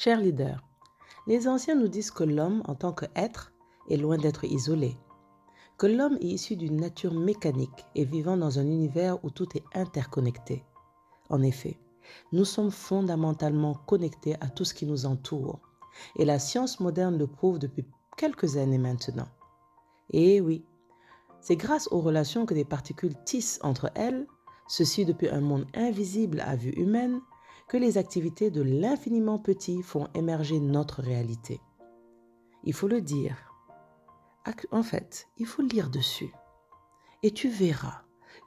Chers leaders, les anciens nous disent que l'homme, en tant qu'être, est loin d'être isolé, que l'homme est issu d'une nature mécanique et vivant dans un univers où tout est interconnecté. En effet, nous sommes fondamentalement connectés à tout ce qui nous entoure, et la science moderne le prouve depuis quelques années maintenant. Et oui, c'est grâce aux relations que des particules tissent entre elles, ceci depuis un monde invisible à vue humaine, que les activités de l'infiniment petit font émerger notre réalité. Il faut le dire. En fait, il faut lire dessus. Et tu verras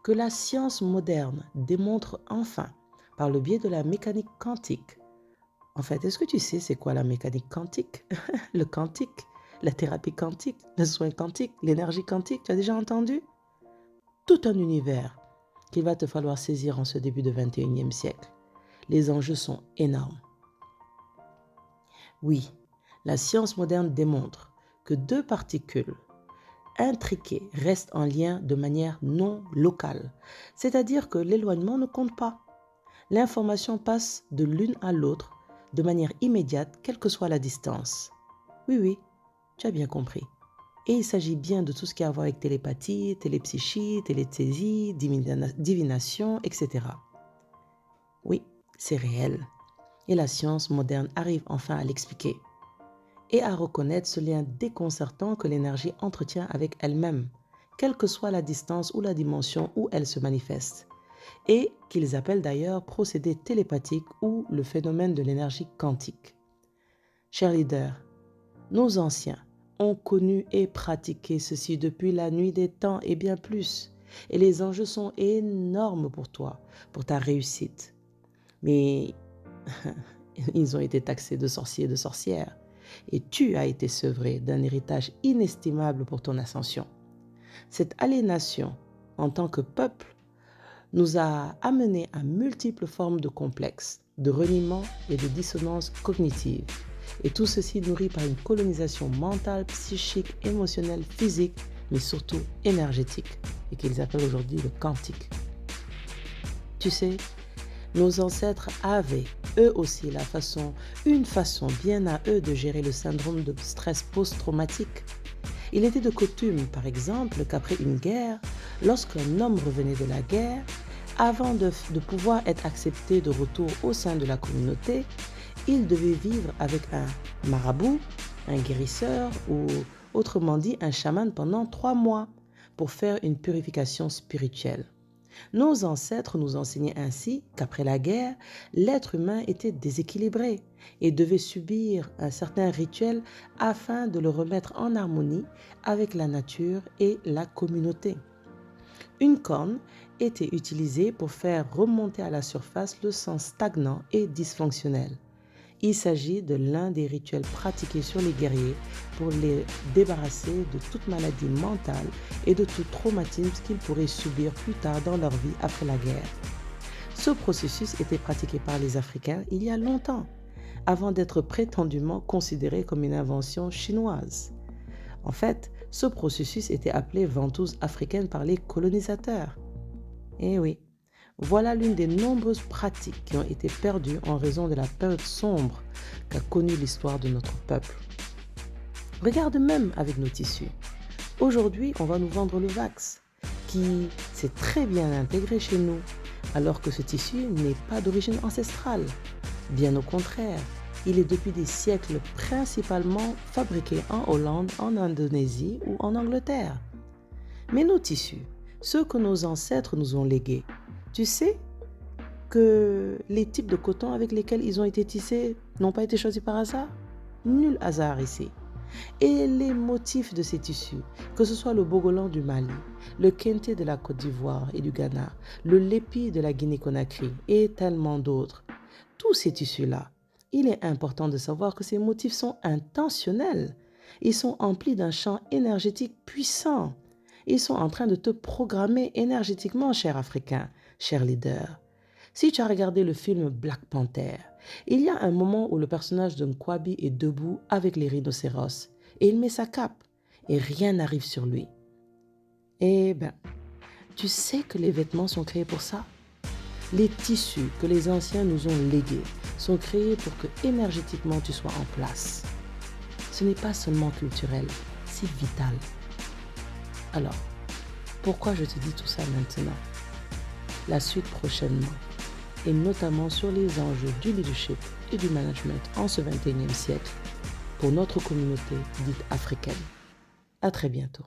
que la science moderne démontre enfin, par le biais de la mécanique quantique. En fait, est-ce que tu sais c'est quoi la mécanique quantique? Le quantique, la thérapie quantique, le soin quantique, l'énergie quantique, tu as déjà entendu? Tout un univers qu'il va te falloir saisir en ce début de 21e siècle. Les enjeux sont énormes. Oui, la science moderne démontre que deux particules intriquées restent en lien de manière non locale, c'est-à-dire que l'éloignement ne compte pas. L'information passe de l'une à l'autre de manière immédiate, quelle que soit la distance. Oui, tu as bien compris. Et il s'agit bien de tout ce qui a à voir avec télépathie, télépsychie, téléthésie, divination, etc. Oui, c'est réel. Et la science moderne arrive enfin à l'expliquer et à reconnaître ce lien déconcertant que l'énergie entretient avec elle-même, quelle que soit la distance ou la dimension où elle se manifeste, et qu'ils appellent d'ailleurs procédé télépathique ou le phénomène de l'énergie quantique. Chers leaders, nos anciens ont connu et pratiqué ceci depuis la nuit des temps et bien plus, et les enjeux sont énormes pour toi, pour ta réussite. Mais ils ont été taxés de sorciers et de sorcières, et tu as été sevré d'un héritage inestimable pour ton ascension. Cette aliénation, en tant que peuple, nous a amenés à multiples formes de complexes, de reniement et de dissonance cognitive. Et tout ceci nourri par une colonisation mentale, psychique, émotionnelle, physique, mais surtout énergétique, et qu'ils appellent aujourd'hui le quantique. Tu sais, nos ancêtres avaient, eux aussi, une façon bien à eux de gérer le syndrome de stress post-traumatique. Il était de coutume, par exemple, qu'après une guerre, lorsqu'un homme revenait de la guerre, avant de pouvoir être accepté de retour au sein de la communauté, il devait vivre avec un marabout, un guérisseur ou autrement dit un chaman pendant 3 mois pour faire une purification spirituelle. Nos ancêtres nous enseignaient ainsi qu'après la guerre, l'être humain était déséquilibré et devait subir un certain rituel afin de le remettre en harmonie avec la nature et la communauté. Une corne était utilisée pour faire remonter à la surface le sang stagnant et dysfonctionnel. Il s'agit de l'un des rituels pratiqués sur les guerriers pour les débarrasser de toute maladie mentale et de tout traumatisme qu'ils pourraient subir plus tard dans leur vie après la guerre. Ce processus était pratiqué par les Africains il y a longtemps, avant d'être prétendument considéré comme une invention chinoise. En fait, ce processus était appelé ventouse africaine par les colonisateurs. Eh oui. Voilà l'une des nombreuses pratiques qui ont été perdues en raison de la période sombre qu'a connue l'histoire de notre peuple. Regarde même avec nos tissus. Aujourd'hui, on va nous vendre le Vax, qui s'est très bien intégré chez nous, alors que ce tissu n'est pas d'origine ancestrale. Bien au contraire, il est depuis des siècles principalement fabriqué en Hollande, en Indonésie ou en Angleterre. Mais nos tissus, ceux que nos ancêtres nous ont légués, tu sais que les types de coton avec lesquels ils ont été tissés n'ont pas été choisis par hasard? Nul hasard ici. Et les motifs de ces tissus, que ce soit le bogolan du Mali, le kente de la Côte d'Ivoire et du Ghana, le lépi de la Guinée-Conakry et tellement d'autres, tous ces tissus-là, il est important de savoir que ces motifs sont intentionnels. Ils sont emplis d'un champ énergétique puissant. Ils sont en train de te programmer énergétiquement, cher Africain, cher leader. Si tu as regardé le film Black Panther, il y a un moment où le personnage de Nkwabi est debout avec les rhinocéros et il met sa cape et rien n'arrive sur lui. Eh bien, tu sais que les vêtements sont créés pour ça? Les tissus que les anciens nous ont légués sont créés pour que énergétiquement tu sois en place. Ce n'est pas seulement culturel, c'est vital. Alors, pourquoi je te dis tout ça maintenant? La suite prochainement, et notamment sur les enjeux du leadership et du management en ce 21e siècle pour notre communauté dite africaine. À très bientôt.